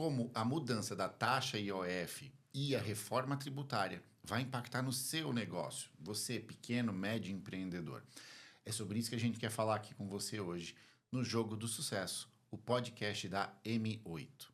como a mudança da taxa IOF e a reforma tributária vai impactar no seu negócio, você, pequeno, médio empreendedor. É sobre isso que a gente quer falar aqui com você hoje, no Jogo do Sucesso, o podcast da M8.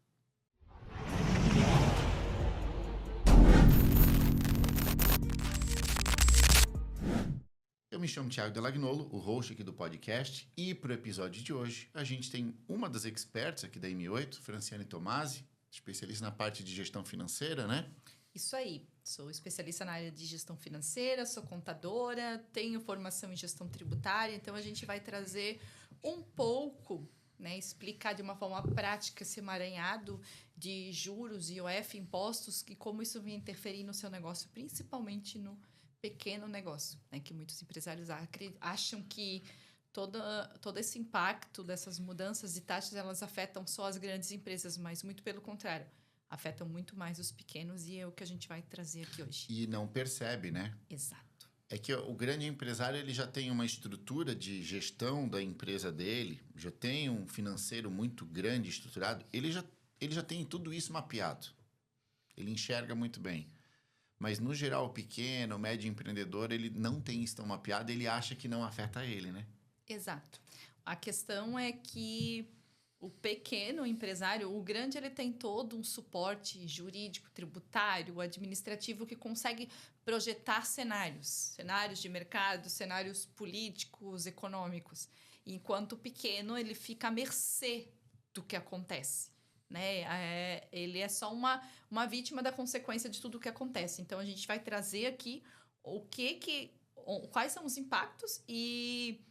Eu me chamo Thiago Delagnolo, o host aqui do podcast, e para o episódio de hoje a gente tem uma das experts aqui da M8, Franciane Tomasi, especialista na parte de gestão financeira, né? Isso aí, sou especialista na área de gestão financeira, sou contadora, tenho formação em gestão tributária, então a gente vai trazer um pouco, né, explicar de uma forma prática esse emaranhado de juros, IOF, impostos, e como isso vai interferir no seu negócio, principalmente no pequeno negócio, né, que muitos empresários acham que todo esse impacto dessas mudanças de taxas, elas afetam só as grandes empresas, mas muito pelo contrário. Afetam muito mais os pequenos e é o que a gente vai trazer aqui hoje. E não percebe, né? Exato. É que o grande empresário ele já tem uma estrutura de gestão da empresa dele, já tem um financeiro muito grande, estruturado, ele já tem tudo isso mapeado. Ele enxerga muito bem. Mas, no geral, o pequeno, o médio empreendedor, ele não tem isso tão mapeado, ele acha que não afeta ele, né? Exato. A questão é que o pequeno empresário, o grande, ele tem todo um suporte jurídico, tributário, administrativo que consegue projetar cenários de mercado, cenários políticos, econômicos. Enquanto o pequeno, ele fica à mercê do que acontece, né? Ele é só uma vítima da consequência de tudo o que acontece. Então, a gente vai trazer aqui quais são os impactos e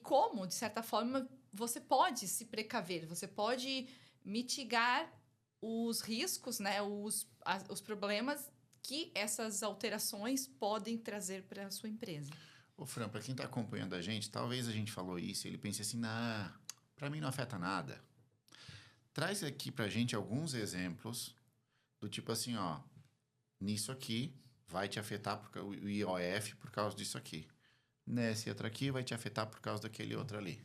como, de certa forma, você pode se precaver, você pode mitigar os riscos, né, os problemas que essas alterações podem trazer para a sua empresa. Ô, Fran, para quem está acompanhando a gente, talvez a gente falou isso e ele pense assim, para mim não afeta nada. Traz aqui para a gente alguns exemplos do tipo assim, ó, nisso aqui vai te afetar o IOF por causa disso aqui. Nesse outro aqui vai te afetar por causa daquele outro ali.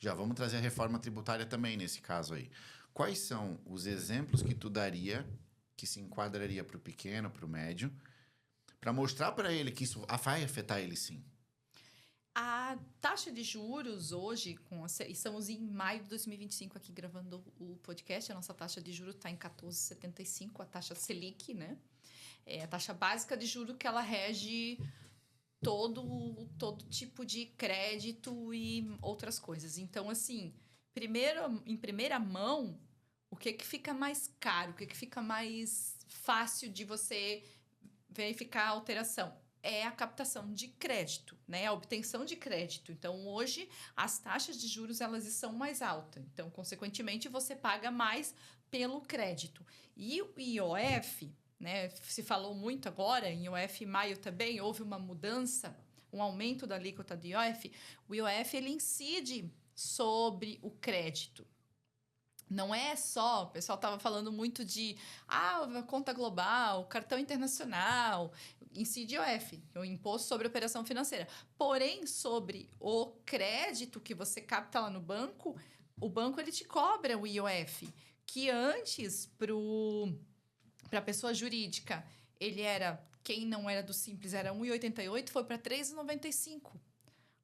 Já vamos trazer a reforma tributária também nesse caso aí. Quais são os exemplos que tu daria, que se enquadraria para o pequeno, para o médio, para mostrar para ele que isso vai afetar ele sim? A taxa de juros hoje, estamos em maio de 2025 aqui gravando o podcast, a nossa taxa de juros está em 14,75, a taxa Selic, né? É a taxa básica de juros que ela rege todo tipo de crédito e outras coisas. Então, assim, em primeira mão, o que fica mais caro, o que fica mais fácil de você verificar a alteração? É a captação de crédito, né? A obtenção de crédito. Então, hoje, as taxas de juros, elas são mais altas. Então, consequentemente, você paga mais pelo crédito. E o IOF, né? Se falou muito agora, em IOF em maio também, houve uma mudança, um aumento da alíquota do IOF. O IOF, ele incide sobre o crédito. Não é só, o pessoal estava falando muito de conta global, cartão internacional, incide IOF, o Imposto sobre Operação Financeira. Porém, sobre o crédito que você capta lá no banco, o banco ele te cobra o IOF, que antes, para a pessoa jurídica, quem não era do Simples, era 1,88, foi para 3,95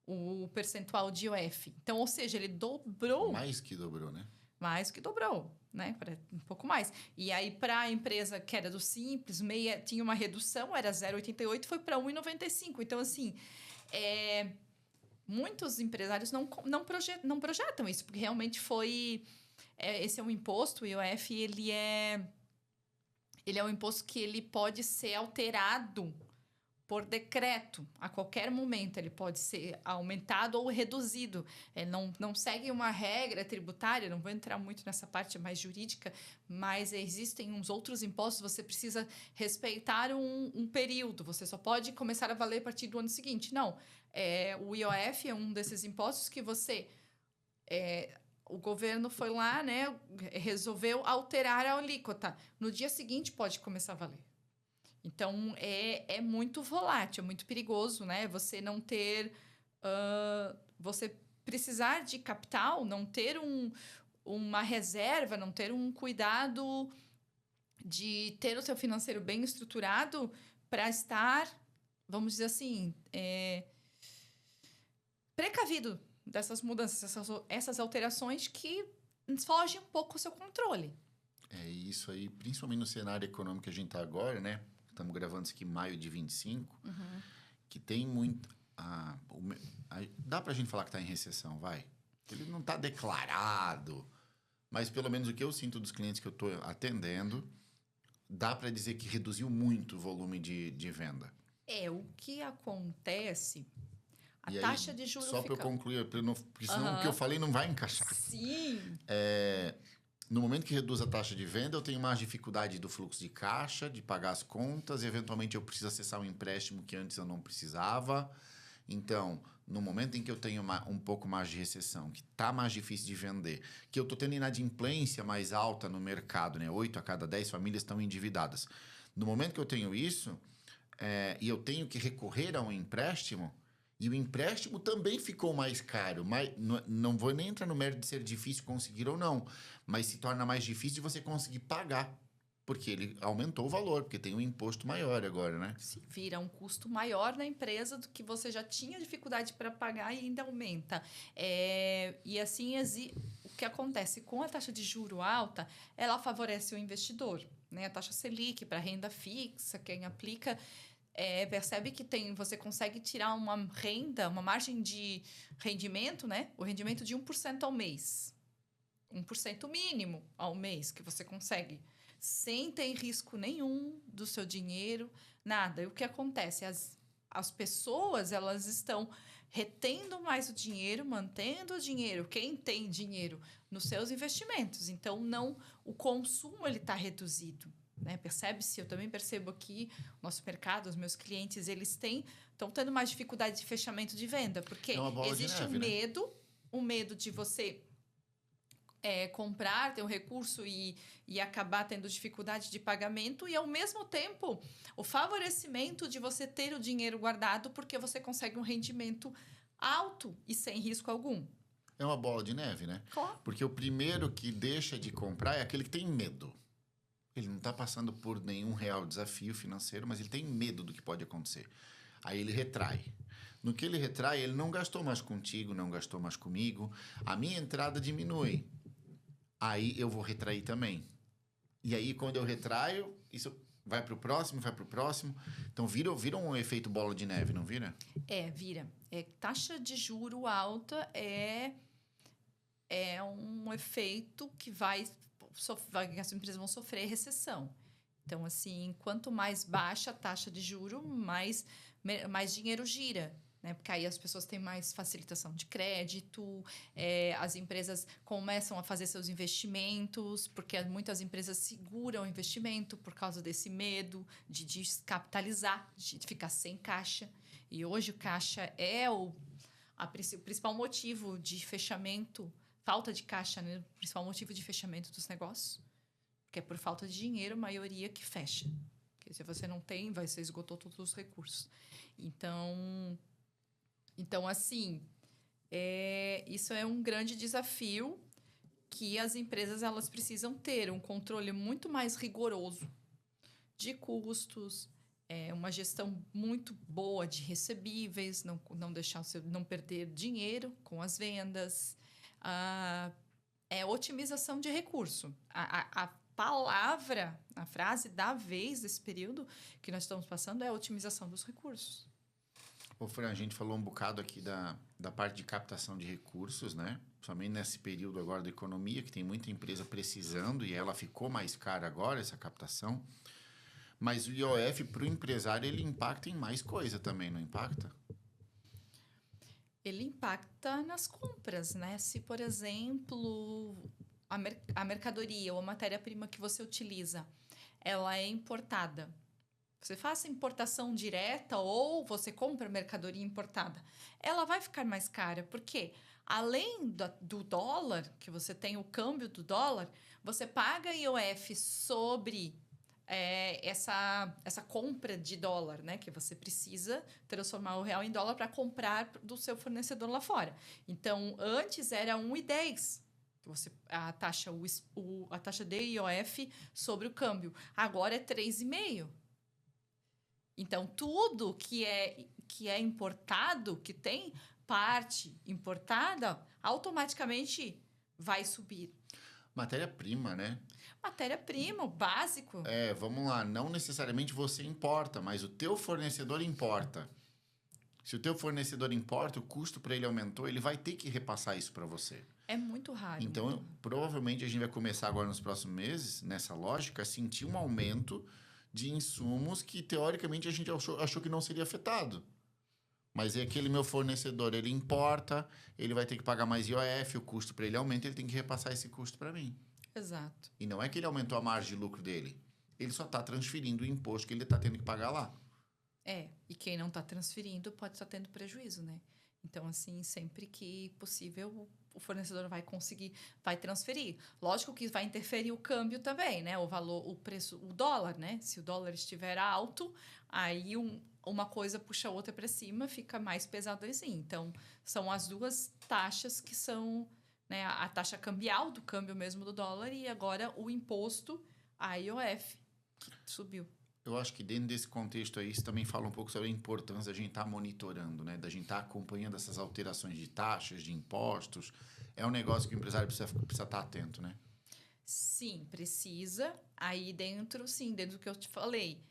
o percentual de IOF. Então, ou seja, ele dobrou. Mais que dobrou, né? Mais que dobrou, né? Um pouco mais. E aí, para a empresa que era do Simples, tinha uma redução, era 0,88, foi para 1,95. Então, assim, muitos empresários não projetam isso, porque realmente esse é um imposto, o IOF, ele é um imposto que ele pode ser alterado por decreto, a qualquer momento. Ele pode ser aumentado ou reduzido. Não segue uma regra tributária, não vou entrar muito nessa parte mais jurídica, mas existem uns outros impostos, você precisa respeitar um período, você só pode começar a valer a partir do ano seguinte. Não, o IOF é um desses impostos que o governo foi lá, né, resolveu alterar a alíquota. No dia seguinte pode começar a valer. Então, é muito volátil, é muito perigoso, né? Você não ter... você precisar de capital, não ter uma reserva, não ter um cuidado de ter o seu financeiro bem estruturado para estar, vamos dizer assim, precavido dessas mudanças, essas alterações que fogem um pouco ao seu controle. É isso aí, principalmente no cenário econômico que a gente está agora, né? Estamos gravando isso aqui em maio de 25, que tem muito... dá para a gente falar que está em recessão, vai? Ele não está declarado, mas pelo menos o que eu sinto dos clientes que eu estou atendendo, dá para dizer que reduziu muito o volume de venda. O que acontece... A e taxa aí, de juros só para eu concluir, porque senão o que eu falei não vai encaixar. Sim. No momento que reduz a taxa de venda, eu tenho mais dificuldade do fluxo de caixa, de pagar as contas, e eventualmente eu preciso acessar um empréstimo que antes eu não precisava. Então, no momento em que eu tenho um pouco mais de recessão, que está mais difícil de vender, que eu estou tendo inadimplência mais alta no mercado, né? 8 a cada 10 famílias estão endividadas. No momento que eu tenho isso, e eu tenho que recorrer a um empréstimo, e o empréstimo também ficou mais caro. Não vou nem entrar no mérito de ser difícil conseguir ou não, mas se torna mais difícil de você conseguir pagar, porque ele aumentou o valor, porque tem um imposto maior agora, né? Se vira um custo maior na empresa do que você já tinha dificuldade para pagar e ainda aumenta. E assim, o que acontece com a taxa de juro alta, ela favorece o investidor, né? A taxa Selic para renda fixa, quem aplica... percebe que você consegue tirar uma renda, uma margem de rendimento, né? O rendimento de 1% ao mês. 1% mínimo ao mês que você consegue. Sem ter risco nenhum do seu dinheiro, nada. E o que acontece? As pessoas, elas estão retendo mais o dinheiro, mantendo o dinheiro. Quem tem dinheiro nos seus investimentos. Então, o consumo ele está reduzido. Né? Percebe-se, eu também percebo aqui, o nosso mercado, os meus clientes, eles estão tendo mais dificuldade de fechamento de venda, porque existe um medo de você comprar, ter um recurso e acabar tendo dificuldade de pagamento, e ao mesmo tempo o favorecimento de você ter o dinheiro guardado porque você consegue um rendimento alto e sem risco algum. É uma bola de neve, né? Claro. Porque o primeiro que deixa de comprar é aquele que tem medo. Ele não está passando por nenhum real desafio financeiro, mas ele tem medo do que pode acontecer. Aí ele retrai. No que ele retrai, ele não gastou mais contigo, não gastou mais comigo. A minha entrada diminui. Aí eu vou retrair também. E aí, quando eu retraio, isso vai para o próximo, vai para o próximo. Então, vira um efeito bola de neve, não vira? Vira. Taxa de juro alta é um efeito que as empresas vão sofrer recessão. Então, assim, quanto mais baixa a taxa de juro, mais dinheiro gira, né? Porque aí as pessoas têm mais facilitação de crédito, as empresas começam a fazer seus investimentos, porque muitas empresas seguram o investimento por causa desse medo de descapitalizar, de ficar sem caixa. E hoje o caixa é o principal motivo de fechamento. Falta de caixa, né? O principal motivo de fechamento dos negócios. Porque é por falta de dinheiro, a maioria que fecha. Porque se você não tem, você esgotou todos os recursos. Então assim, isso é um grande desafio que as empresas elas precisam ter um controle muito mais rigoroso de custos, uma gestão muito boa de recebíveis, não deixar não perder dinheiro com as vendas. Otimização de recurso. A palavra, a frase da vez desse período que nós estamos passando é a otimização dos recursos. Ô, Fran, a gente falou um bocado aqui da parte de captação de recursos, né? Somente nesse período agora da economia, que tem muita empresa precisando e ela ficou mais cara agora, essa captação. Mas o IOF, para o empresário, ele impacta em mais coisa também, não impacta? Ele impacta nas compras, né? Se, por exemplo, a mercadoria ou a matéria-prima que você utiliza, ela é importada. Você faz importação direta ou você compra mercadoria importada, ela vai ficar mais cara, porque além do dólar, que você tem o câmbio do dólar, você paga IOF sobre essa compra de dólar, né? Que você precisa transformar o real em dólar para comprar do seu fornecedor lá fora. Então, antes era 1,10. A taxa, a taxa de IOF sobre o câmbio. Agora é 3,5%. Então, tudo que é importado, que tem parte importada, automaticamente vai subir. Matéria-prima, né? Matéria-prima, o básico. Vamos lá. Não necessariamente você importa, mas o teu fornecedor importa. Se o teu fornecedor importa, o custo para ele aumentou, ele vai ter que repassar isso para você. É muito raro. Então, muito raro. provavelmente a gente vai começar agora nos próximos meses, nessa lógica, a sentir um aumento de insumos que, teoricamente, a gente achou que não seria afetado. Mas é aquele meu fornecedor, ele importa, ele vai ter que pagar mais IOF, o custo para ele aumenta, ele tem que repassar esse custo para mim. Exato. E não é que ele aumentou a margem de lucro dele. Ele só está transferindo o imposto que ele está tendo que pagar lá. E quem não está transferindo pode estar tendo prejuízo, né? Então, assim, sempre que possível, o fornecedor vai transferir. Lógico que vai interferir o câmbio também, né? O valor, o preço, o dólar, né? Se o dólar estiver alto, aí uma coisa puxa a outra para cima, fica mais pesado assim. Então, são as duas taxas que são, né? A taxa cambial do câmbio mesmo do dólar e agora o imposto, a IOF, que subiu. Eu acho que dentro desse contexto aí, isso também fala um pouco sobre a importância da gente estar monitorando, né? Da gente estar acompanhando essas alterações de taxas, de impostos. É um negócio que o empresário precisa estar atento, né? Sim, precisa. Aí dentro do que eu te falei.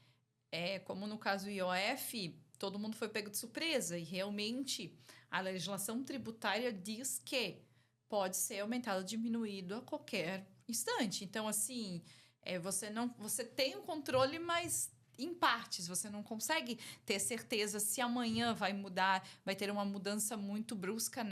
Como no caso do IOF, todo mundo foi pego de surpresa. E realmente a legislação tributária diz que pode ser aumentado ou diminuído a qualquer instante. Então, assim... Você tem um controle, mas em partes. Você não consegue ter certeza se amanhã vai mudar, vai ter uma mudança muito brusca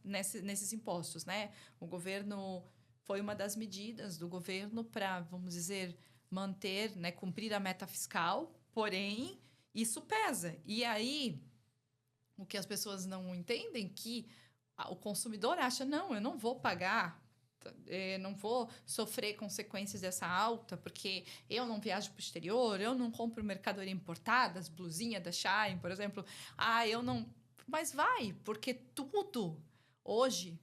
nesses impostos, né? O governo foi uma das medidas do governo para, vamos dizer, manter, né, cumprir a meta fiscal, porém, isso pesa. E aí, o que as pessoas não entendem é que o consumidor acha, não, eu não vou pagar, não vou sofrer consequências dessa alta, porque eu não viajo para o exterior, eu não compro mercadoria importada, as blusinhas da Shein, por exemplo. Eu não... Mas vai, porque tudo, hoje,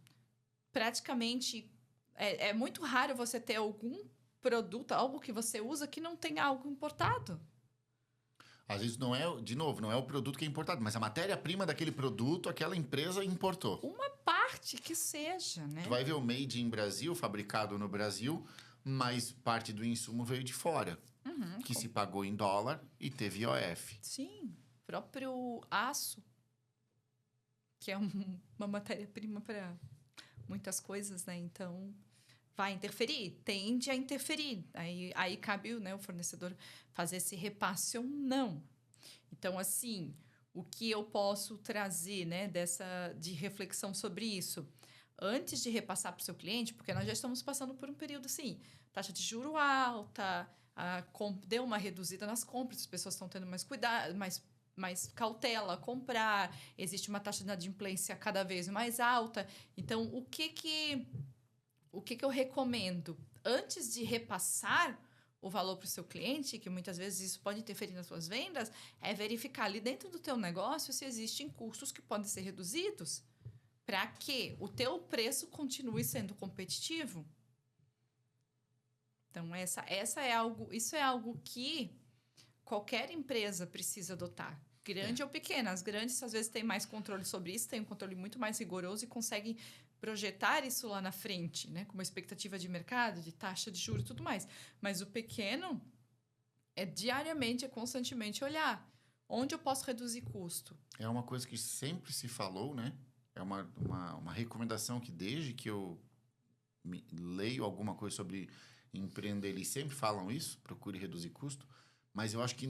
praticamente, é muito raro você ter algum produto, algo que você usa que não tenha algo importado. Às vezes não é o produto que é importado, mas a matéria-prima daquele produto, aquela empresa importou. Uma parte que seja, né? Tu vai ver o made in Brasil, fabricado no Brasil, mas parte do insumo veio de fora, que se pagou em dólar e teve IOF. Sim, próprio aço, que é uma matéria-prima para muitas coisas, né? Então, vai interferir, tende a interferir. Aí cabe, né, o fornecedor fazer esse repasse ou não. Então, assim, o que eu posso trazer, né, de reflexão sobre isso? Antes de repassar para o seu cliente, porque nós já estamos passando por um período, assim, taxa de juro alta, deu uma reduzida nas compras, as pessoas estão tendo mais cuidado, mais cautela a comprar, existe uma taxa de inadimplência cada vez mais alta. Então, o que eu recomendo? Antes de repassar o valor para o seu cliente, que muitas vezes isso pode interferir nas suas vendas, é verificar ali dentro do teu negócio se existem custos que podem ser reduzidos para que o teu preço continue sendo competitivo. Então, isso é algo que qualquer empresa precisa adotar. Grande ou pequena. As grandes, às vezes, têm mais controle sobre isso, têm um controle muito mais rigoroso e conseguem projetar isso lá na frente, né? Com uma expectativa de mercado, de taxa de juros e tudo mais. Mas o pequeno diariamente, constantemente olhar onde eu posso reduzir custo. É uma coisa que sempre se falou, né? É uma recomendação que desde que eu leio alguma coisa sobre empreender, eles sempre falam isso, procure reduzir custo, mas eu acho que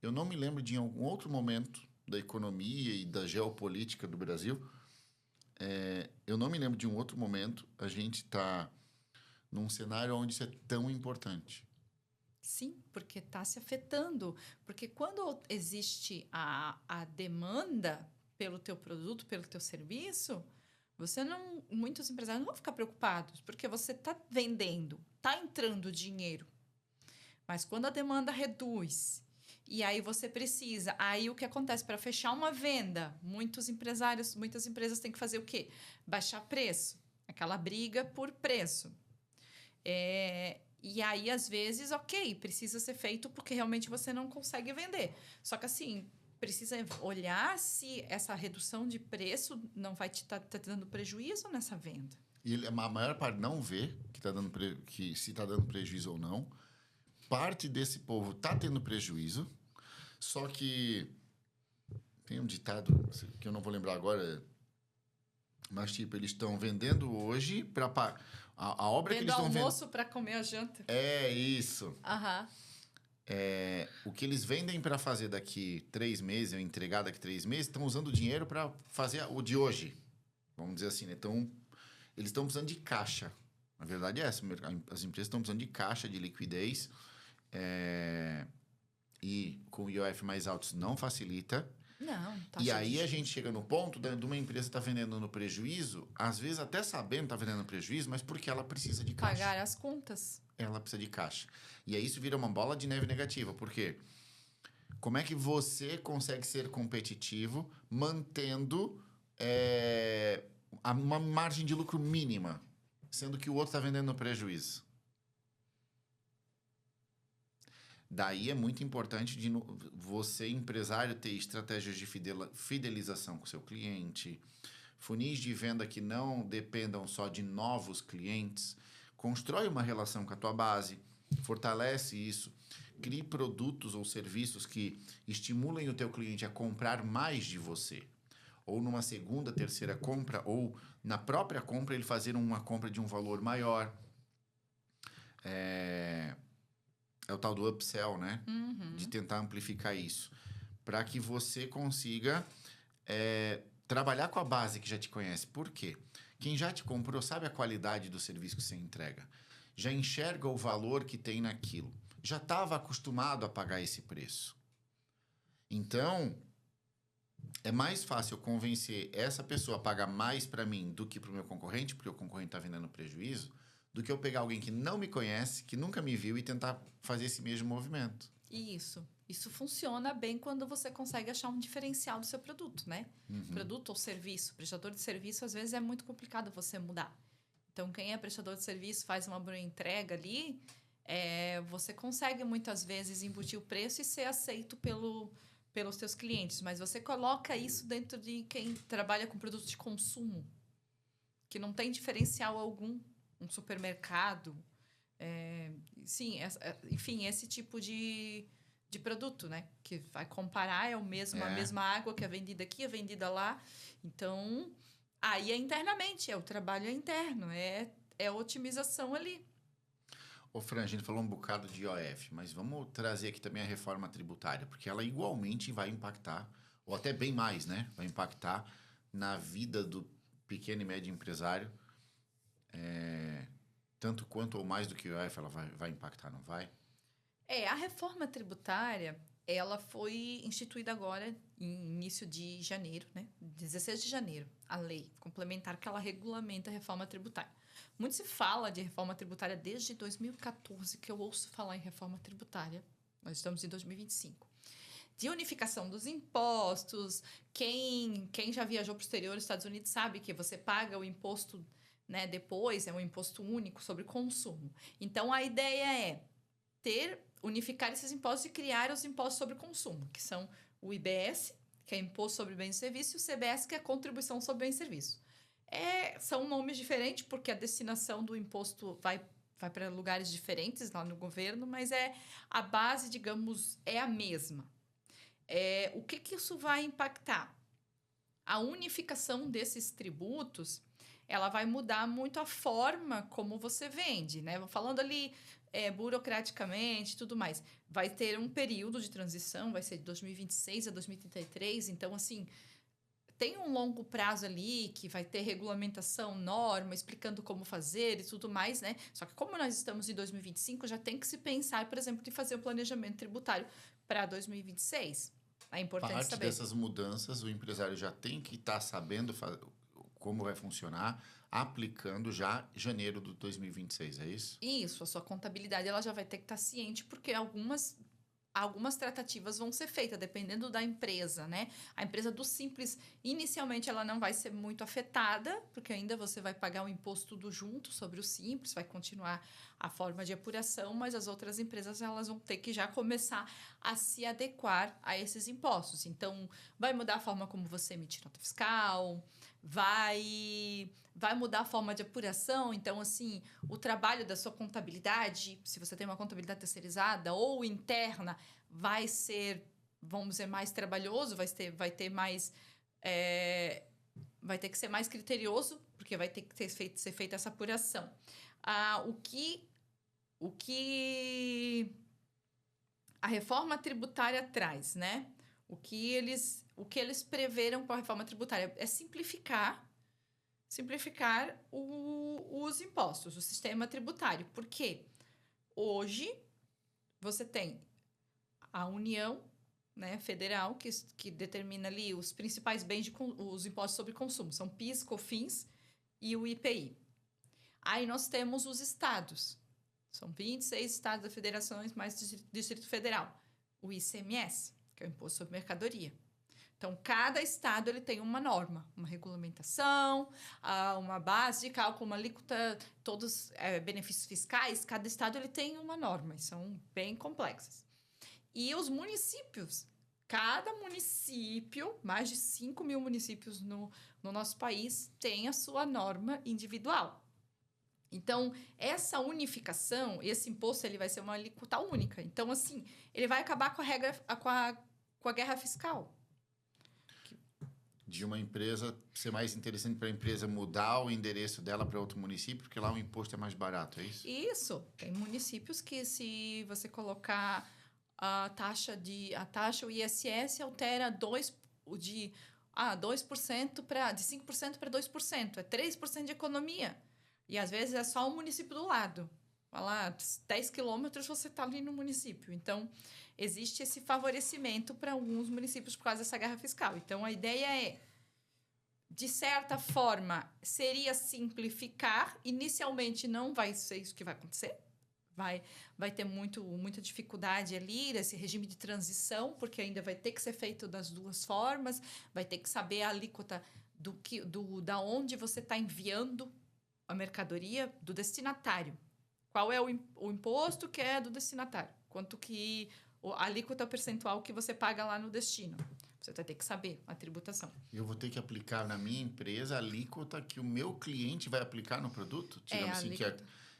eu não me lembro de algum outro momento da economia e da geopolítica do Brasil. Eu não me lembro de um outro momento a gente está num cenário onde isso é tão importante. Sim, porque está se afetando. Porque quando existe a demanda pelo teu produto, pelo teu serviço, muitos empresários não vão ficar preocupados, porque você está vendendo, está entrando dinheiro. Mas quando a demanda reduz, e aí você precisa... Aí o que acontece? Para fechar uma venda, muitas empresas têm que fazer o quê? Baixar preço. aquela briga por preço. E aí, às vezes, ok, precisa ser feito porque realmente você não consegue vender. Só que, assim, precisa olhar se essa redução de preço não vai te tá dando prejuízo nessa venda. E a maior parte não vê que se está dando prejuízo ou não. Parte desse povo está tendo prejuízo, só que tem um ditado que eu não vou lembrar agora, mas tipo, eles estão vendendo hoje para a obra que Vendo eles estão vendendo. almoço para comer a janta. É isso. Aham. O que eles vendem para fazer daqui 3 meses, ou entregar daqui 3 meses, estão usando o dinheiro para fazer o de hoje. Vamos dizer assim, né? Então, eles estão precisando de caixa. Na verdade é essa. As empresas estão precisando de caixa, de liquidez. E com IOF mais altos não facilita. Não, tá. E aí a gente chega no ponto de uma empresa estar vendendo no prejuízo, às vezes até sabendo que está vendendo no prejuízo, mas porque ela precisa de caixa. Pagar as contas. Ela precisa de caixa. E aí isso vira uma bola de neve negativa. Por quê? Como é que você consegue ser competitivo mantendo uma margem de lucro mínima, sendo que o outro está vendendo no prejuízo? Daí é muito importante você, empresário, ter estratégias de fidelização com o seu cliente, funis de venda que não dependam só de novos clientes, constrói uma relação com a tua base, fortalece isso, crie produtos ou serviços que estimulem o teu cliente a comprar mais de você. Ou numa segunda, terceira compra, ou na própria compra ele fazer uma compra de um valor maior. É o tal do upsell, né? Uhum. De tentar amplificar isso. Para que você consiga trabalhar com a base que já te conhece. Por quê? Quem já te comprou sabe a qualidade do serviço que você entrega. Já enxerga o valor que tem naquilo. Já estava acostumado a pagar esse preço. Então, é mais fácil eu convencer essa pessoa a pagar mais para mim do que para o meu concorrente, porque o concorrente está vendendo prejuízo, do que eu pegar alguém que não me conhece, que nunca me viu e tentar fazer esse mesmo movimento. Isso funciona bem quando você consegue achar um diferencial do seu produto, né? Uhum. Produto ou serviço. Prestador de serviço, às vezes, é muito complicado você mudar. Então, quem é prestador de serviço faz uma boa entrega ali, você consegue, muitas vezes, embutir o preço e ser aceito pelos seus clientes. Mas você coloca isso dentro de quem trabalha com produtos de consumo, que não tem diferencial algum. Um supermercado, enfim, esse tipo de produto, né? Que vai comparar, a mesma água que é vendida aqui, é vendida lá. Então, aí é internamente, o trabalho interno, é a otimização ali. Ô, Fran, a gente falou um bocado de IOF, mas vamos trazer aqui também a reforma tributária, porque ela igualmente vai impactar, ou até bem mais, né? Vai impactar na vida do pequeno e médio empresário. Tanto quanto ou mais do que o IOF ela vai impactar, não vai? A reforma tributária, ela foi instituída agora em início de janeiro, né? 16 de janeiro, a lei complementar que ela regulamenta a reforma tributária. Muito se fala de reforma tributária desde 2014, que eu ouço falar em reforma tributária. Nós estamos em 2025. De unificação dos impostos. Quem já viajou para o exterior dos Estados Unidos sabe que você paga o imposto, né, depois, é um imposto único sobre consumo. Então, a ideia é unificar esses impostos e criar os impostos sobre consumo, que são o IBS, que é Imposto sobre Bens e Serviços, e o CBS, que é Contribuição sobre Bens e Serviços. São nomes diferentes, porque a destinação do imposto vai para lugares diferentes lá no governo, mas a base, digamos, é a mesma. O que isso vai impactar? A unificação desses tributos, ela vai mudar muito a forma como você vende, né? Falando ali burocraticamente e tudo mais. Vai ter um período de transição, vai ser de 2026 a 2033. Então, assim, tem um longo prazo ali que vai ter regulamentação, norma, explicando como fazer e tudo mais, né? Só que como nós estamos em 2025, já tem que se pensar, por exemplo, de fazer o planejamento tributário para 2026. É importante Parte saber. dessas mudanças, o empresário já tem que estar sabendo como vai funcionar, aplicando já janeiro de 2026, é isso? Isso, a sua contabilidade ela já vai ter que estar ciente, porque algumas algumas tratativas vão ser feitas, dependendo da empresa, né? A empresa do Simples, inicialmente, ela não vai ser muito afetada, porque ainda você vai pagar o imposto tudo junto sobre o Simples, vai continuar a forma de apuração, mas as outras empresas, elas vão ter que já começar a se adequar a esses impostos. Então, vai mudar a forma como você emite nota fiscal, vai mudar a forma de apuração. Então, assim, o trabalho da sua contabilidade, se você tem uma contabilidade terceirizada ou interna, vai ser, vamos dizer, mais trabalhoso, vai ter mais... vai ter que ser mais criterioso, porque vai ter que ser feita essa apuração. O que a reforma tributária traz, né? O que eles preveram com a reforma tributária é simplificar os impostos, o sistema tributário. Porque hoje você tem a União, né, federal, que determina ali os principais bens, os impostos sobre consumo. São PIS, COFINS e o IPI. Aí nós temos os estados. São 26 estados da federação mais Distrito Federal. O ICMS, que é o Imposto sobre Mercadoria. Então, cada estado ele tem uma norma, uma regulamentação, uma base de cálculo, uma alíquota, todos benefícios fiscais. Cada estado ele tem uma norma e são bem complexas. E os municípios, cada município, mais de 5 mil municípios no nosso país, tem a sua norma individual. Então, essa unificação, esse imposto, ele vai ser uma alíquota única. Então, assim, ele vai acabar com a guerra fiscal. De uma empresa ser mais interessante para a empresa mudar o endereço dela para outro município, porque lá o imposto é mais barato, é isso? Isso. Tem municípios que, se você colocar a taxa, o ISS altera 2% de 5% para 2%. É 3% de economia. E, às vezes, é só o município do lado. Vai lá, 10 quilômetros, você está ali no município. Então, existe esse favorecimento para alguns municípios por causa dessa guerra fiscal. Então, a ideia é, de certa forma, seria simplificar. Inicialmente, não vai ser isso que vai acontecer. Vai ter muita dificuldade ali desse regime de transição, porque ainda vai ter que ser feito das duas formas. Vai ter que saber a alíquota da onde você está enviando a mercadoria, do destinatário. Qual é o imposto que é do destinatário? Quanto que a alíquota percentual que você paga lá no destino? Você vai ter que saber a tributação. Eu vou ter que aplicar na minha empresa a alíquota que o meu cliente vai aplicar no produto? Digamos assim,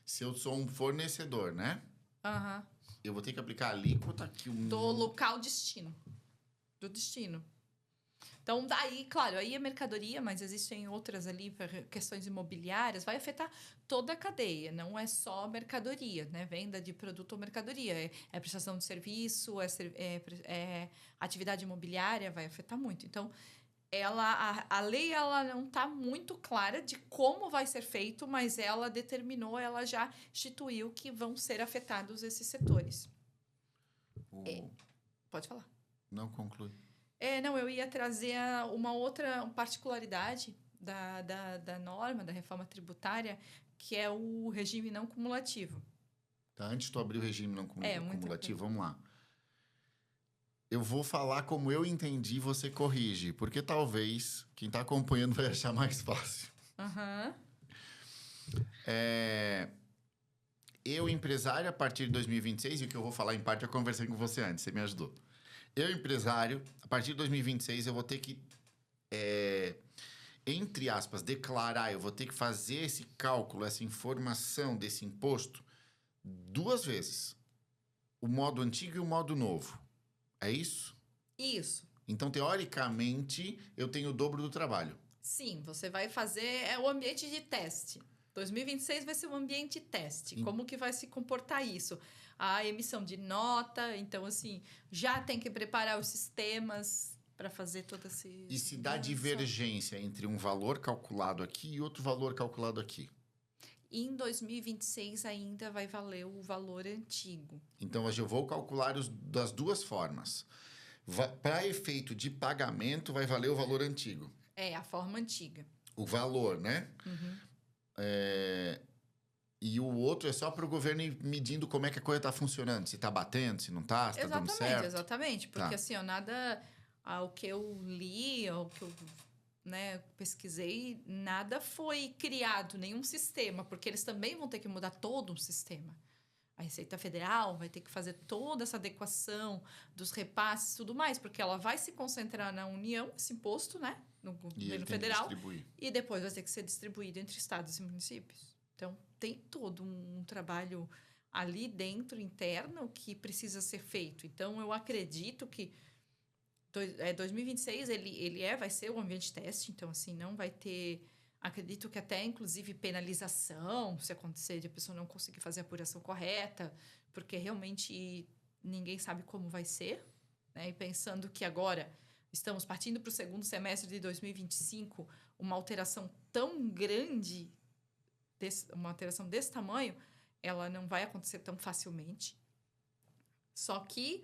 se eu sou um fornecedor, né? Uhum. Eu vou ter que aplicar a alíquota que do local destino. Do destino. Então, daí, claro, aí é mercadoria, mas existem outras ali, questões imobiliárias, vai afetar toda a cadeia, não é só mercadoria, né? Venda de produto ou mercadoria, é prestação de serviço, é atividade imobiliária, vai afetar muito. Então, a lei ela não está muito clara de como vai ser feito, mas ela determinou, ela já instituiu que vão ser afetados esses setores. Pode falar. Não conclui. Não, eu ia trazer uma outra particularidade da norma, da reforma tributária, que é o regime não cumulativo. Tá, antes de tu abrir o regime não cumulativo, vamos lá. Eu vou falar como eu entendi, você corrige, porque talvez quem está acompanhando vai achar mais fácil. Uhum. Eu, empresário, a partir de 2026, e o que eu vou falar em parte eu conversei com você antes, você me ajudou. Eu, empresário, a partir de 2026, eu vou ter que, entre aspas, declarar, eu vou ter que fazer esse cálculo, essa informação desse imposto 2 vezes. O modo antigo e o modo novo. É isso? Isso. Então, teoricamente, eu tenho o dobro do trabalho. Sim, você vai fazer o ambiente de teste. 2026 vai ser um ambiente de teste. Como que vai se comportar isso? A emissão de nota, então, assim, já tem que preparar os sistemas para fazer todo esse... E se dá divergência entre um valor calculado aqui e outro valor calculado aqui? Em 2026 ainda vai valer o valor antigo. Então, eu vou calcular das duas formas. Para efeito de pagamento, vai valer o valor antigo. A forma antiga. O valor, né? Uhum. E o outro é só para o governo ir medindo como é que a coisa está funcionando. Se está batendo, se não está, se está dando certo. Exatamente. Porque Tá. assim, o que eu li, o que eu pesquisei, nada foi criado, nenhum sistema, porque eles também vão ter que mudar todo um sistema. A Receita Federal vai ter que fazer toda essa adequação dos repasses e tudo mais, porque ela vai se concentrar na União, esse imposto, né? No governo federal. E depois vai ter que ser distribuído entre estados e municípios. Então, tem todo um trabalho ali dentro, interno, que precisa ser feito. Então, eu acredito que 2026 vai ser o ambiente teste, então assim, não vai ter, acredito que até inclusive penalização, se acontecer de a pessoa não conseguir fazer a apuração correta, porque realmente ninguém sabe como vai ser, né? E pensando que agora estamos partindo para o segundo semestre de 2025, uma alteração tão grande, uma alteração desse tamanho, ela não vai acontecer tão facilmente. Só que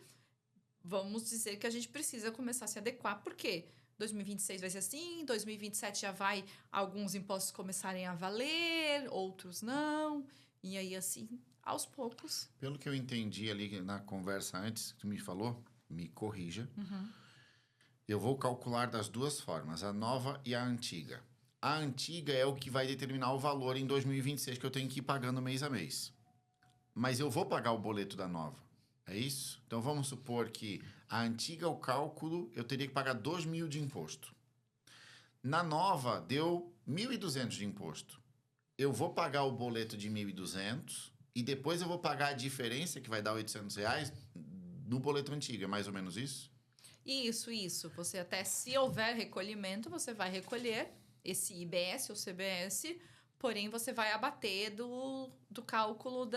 vamos dizer que a gente precisa começar a se adequar, porque 2026 vai ser assim, 2027 já vai alguns impostos começarem a valer, outros não, e aí assim, aos poucos. Pelo que eu entendi ali na conversa antes, que tu me falou, me corrija, eu vou calcular das duas formas, a nova e a antiga. A antiga é o que vai determinar o valor em 2026 que eu tenho que ir pagando mês a mês. Mas eu vou pagar o boleto da nova. É isso? Então, vamos supor que a antiga, o cálculo, eu teria que pagar 2.000 de imposto. Na nova, deu 1.200 de imposto. Eu vou pagar o boleto de 1.200 e depois eu vou pagar a diferença, que vai dar R$800, no boleto antigo. É mais ou menos isso? Isso. Você até, se houver recolhimento, você vai recolher esse IBS ou CBS, porém você vai abater do cálculo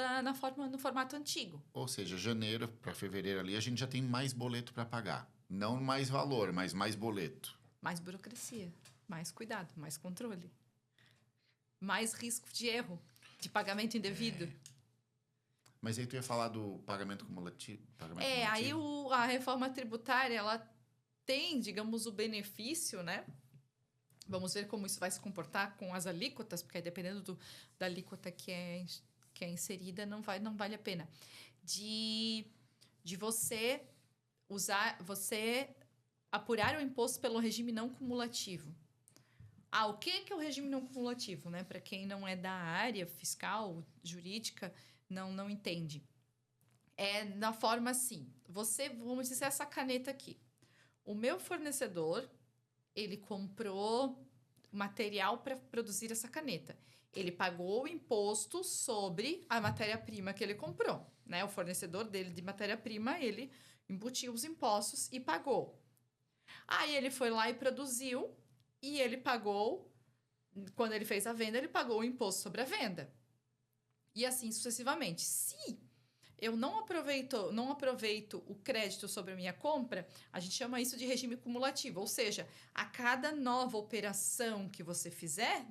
no formato antigo. Ou seja, janeiro para fevereiro ali, a gente já tem mais boleto para pagar. Não mais valor, mas mais boleto. Mais burocracia, mais cuidado, mais controle. Mais risco de erro, de pagamento indevido. Mas aí tu ia falar do pagamento cumulativo? Aí a reforma tributária, ela tem, digamos, o benefício, né? Vamos ver como isso vai se comportar com as alíquotas, porque aí, dependendo da alíquota que é inserida, não vale a pena. De você apurar o imposto pelo regime não cumulativo. O que é o regime não cumulativo, né? Para quem não é da área fiscal, jurídica, não entende. É na forma assim, vamos dizer essa caneta aqui. O meu fornecedor, ele comprou material para produzir essa caneta. Ele pagou o imposto sobre a matéria-prima que ele comprou, né? O fornecedor dele de matéria-prima, ele embutiu os impostos e pagou. Aí ele foi lá e produziu e ele pagou, quando ele fez a venda, ele pagou o imposto sobre a venda. E assim sucessivamente. Se eu não aproveito o crédito sobre a minha compra, a gente chama isso de regime cumulativo. Ou seja, a cada nova operação que você fizer,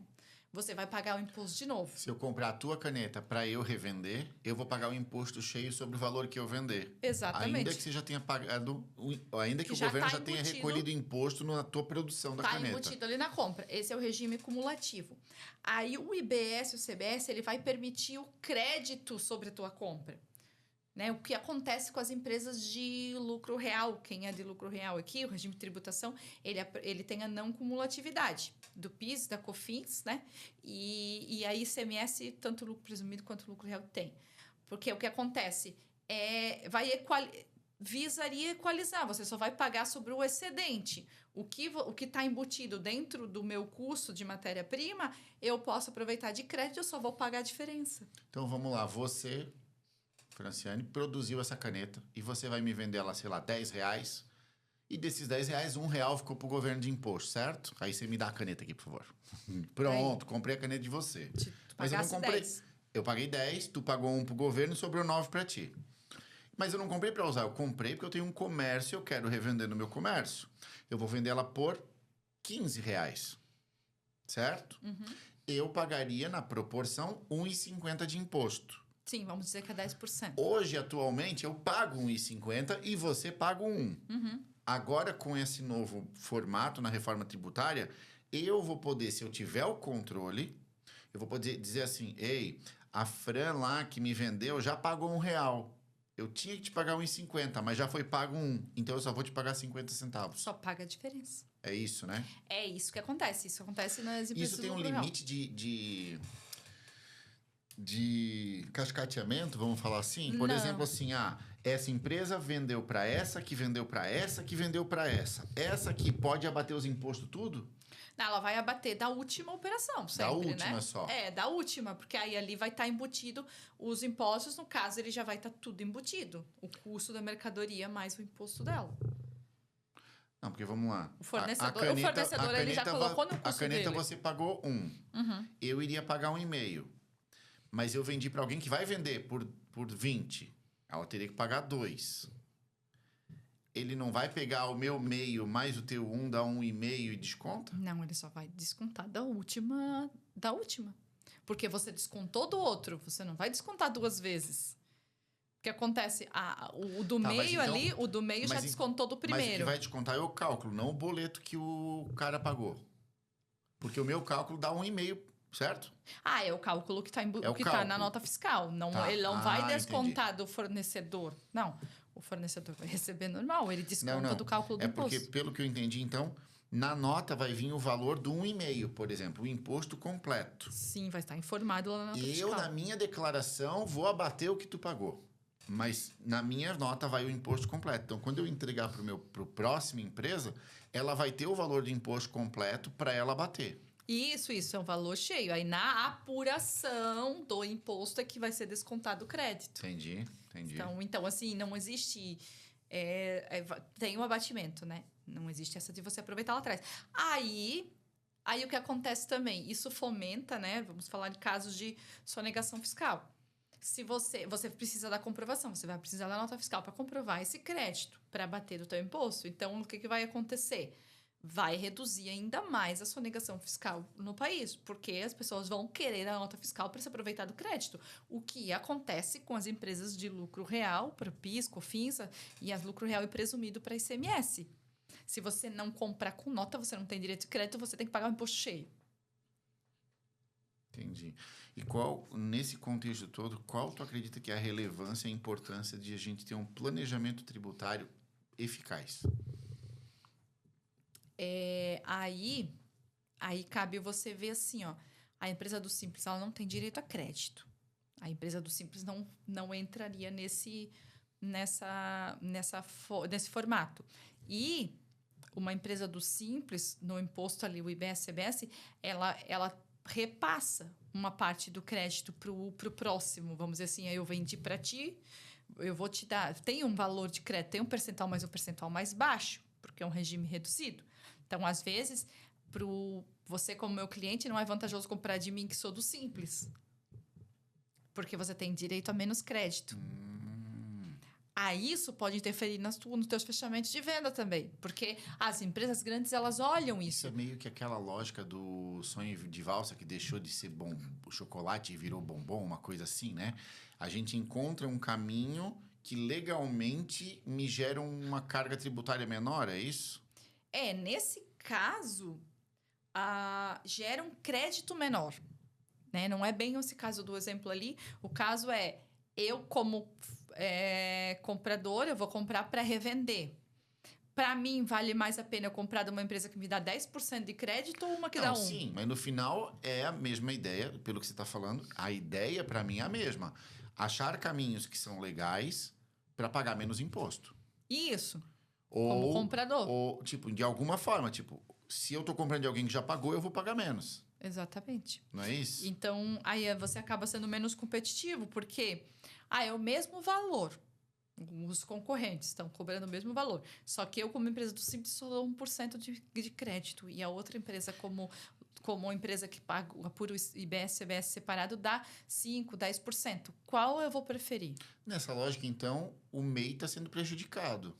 você vai pagar o imposto de novo. Se eu comprar a tua caneta para eu revender, eu vou pagar o imposto cheio sobre o valor que eu vender. Exatamente. Ainda que você já tenha pagado, ainda que o governo já tenha recolhido imposto na tua produção da caneta. Está embutido ali na compra. Esse é o regime cumulativo. Aí o IBS e o CBS, ele vai permitir o crédito sobre a tua compra. Né? O que acontece com as empresas de lucro real. Quem é de lucro real aqui, o regime de tributação, ele tem a não cumulatividade do PIS, da COFINS, né? E a ICMS, tanto o lucro presumido quanto o lucro real tem. Porque o que acontece visaria equalizar. Você só vai pagar sobre o excedente. O que está embutido dentro do meu custo de matéria-prima, eu posso aproveitar de crédito, eu só vou pagar a diferença. Então, vamos lá. Você, Franciane, produziu essa caneta e você vai me vender ela, sei lá, R$10. E desses R$10, R$1 ficou pro governo de imposto, certo? Aí você me dá a caneta aqui, por favor. Pronto, comprei a caneta de você. Mas eu não comprei. 10. Eu paguei 10, tu pagou 1 pro governo e sobrou 9 para ti. Mas eu não comprei para usar, eu comprei porque eu tenho um comércio e eu quero revender no meu comércio. Eu vou vender ela por R$15, certo? Eu pagaria, na proporção, R$1,50 de imposto. Sim, vamos dizer que é 10%. Hoje, atualmente, eu pago R$1,50 e você paga R$1. Agora, com esse novo formato na reforma tributária, eu vou poder, se eu tiver o controle, eu vou poder dizer assim, ei, a Fran lá que me vendeu já pagou R$1. Eu tinha que te pagar R$1,50, mas já foi pago 1. Então eu só vou te pagar 50 centavos. Só paga a diferença. É isso, né? É isso que acontece. Isso acontece nas empresas Isso tem um do lucro real. limite de cascateamento, vamos falar assim? Por Não. exemplo, assim, essa empresa vendeu para essa, que vendeu para essa, que vendeu para essa. Essa aqui pode abater os impostos tudo? Não, ela vai abater da última operação, sempre, Da última né? só. Da última, porque aí ali vai estar embutido os impostos, no caso, ele já vai estar tudo embutido. O custo da mercadoria mais o imposto dela. Não, porque vamos lá. O fornecedor ele já colocou no custo A caneta dele. você pagou 1. Uhum. Eu iria pagar 1,5. Mas eu vendi para alguém que vai vender por 20. Ela teria que pagar 2. Ele não vai pegar o meu meio mais o teu 1, dá 1,5 e desconta? Não, ele só vai descontar da última. Porque você descontou do outro, você não vai descontar 2 vezes. O que acontece? O do meio então, ali, o do meio já descontou do primeiro. Mas o que vai descontar é o cálculo, não o boleto que o cara pagou. Porque o meu cálculo dá 1,5, certo? É o cálculo que está na nota fiscal. Não, Tá. Ele não vai descontar entendi. do fornecedor. Não, o fornecedor vai receber normal. Ele desconta Não. do cálculo do imposto. Porque, pelo que eu entendi, então, na nota vai vir o valor do 1,5, por exemplo, o imposto completo. Sim, vai estar informado lá na nota E fiscal. eu, na minha declaração, vou abater o que tu pagou. Mas na minha nota vai o imposto completo. Então, quando eu entregar para a próxima empresa, ela vai ter o valor do imposto completo para ela abater. Isso é um valor cheio. Aí, na apuração do imposto é que vai ser descontado o crédito. Entendi. Então assim, não existe... tem o abatimento, né? Não existe essa de você aproveitar lá atrás. Aí o que acontece também? Isso fomenta, né? Vamos falar de casos de sonegação fiscal. Se você precisa da comprovação, você vai precisar da nota fiscal para comprovar esse crédito, para abater o teu imposto. Então, o que vai acontecer? Vai reduzir ainda mais a sonegação fiscal no país, porque as pessoas vão querer a nota fiscal para se aproveitar do crédito. O que acontece com as empresas de lucro real, para PIS, COFINS, e as lucro real e presumido para ICMS. Se você não comprar com nota, você não tem direito de crédito, você tem que pagar o imposto cheio. Entendi. E nesse contexto todo, qual tu acredita que é a relevância e a importância de a gente ter um planejamento tributário eficaz? Aí cabe você ver assim, a empresa do Simples ela não tem direito a crédito. A empresa do Simples não entraria nesse formato. E uma empresa do Simples, no imposto ali, o IBS-CBS, ela repassa uma parte do crédito pro próximo. Vamos dizer assim, aí eu vendi para ti, eu vou te dar... Tem um valor de crédito, tem um percentual, mas um percentual mais baixo, porque é um regime reduzido. Então, às vezes, você como meu cliente, não é vantajoso comprar de mim que sou do Simples. Porque você tem direito a menos crédito. Aí isso pode interferir nos teus fechamentos de venda também. Porque as empresas grandes, elas olham isso. Isso é meio que aquela lógica do sonho de valsa que deixou de ser chocolate e virou bombom, uma coisa assim, né? A gente encontra um caminho que legalmente me gera uma carga tributária menor, é isso? Nesse caso, gera um crédito menor. Né? Não é bem esse caso do exemplo ali. O caso é, eu como comprador, eu vou comprar para revender. Para mim, vale mais a pena eu comprar de uma empresa que me dá 10% de crédito ou uma que dá 1%? Sim, mas no final é a mesma ideia, pelo que você está falando. A ideia, para mim, é a mesma. Achar caminhos que são legais para pagar menos imposto. Isso. Como comprador. Ou, de alguma forma, se eu estou comprando de alguém que já pagou, eu vou pagar menos. Exatamente. Não é isso? Então, aí você acaba sendo menos competitivo, porque é o mesmo valor. Os concorrentes estão cobrando o mesmo valor. Só que eu, como empresa do Simples, só dou 1% de crédito. E a outra empresa, como empresa que paga por IBS, CBS separado, dá 5%, 10%. Qual eu vou preferir? Nessa lógica, então, o MEI está sendo prejudicado.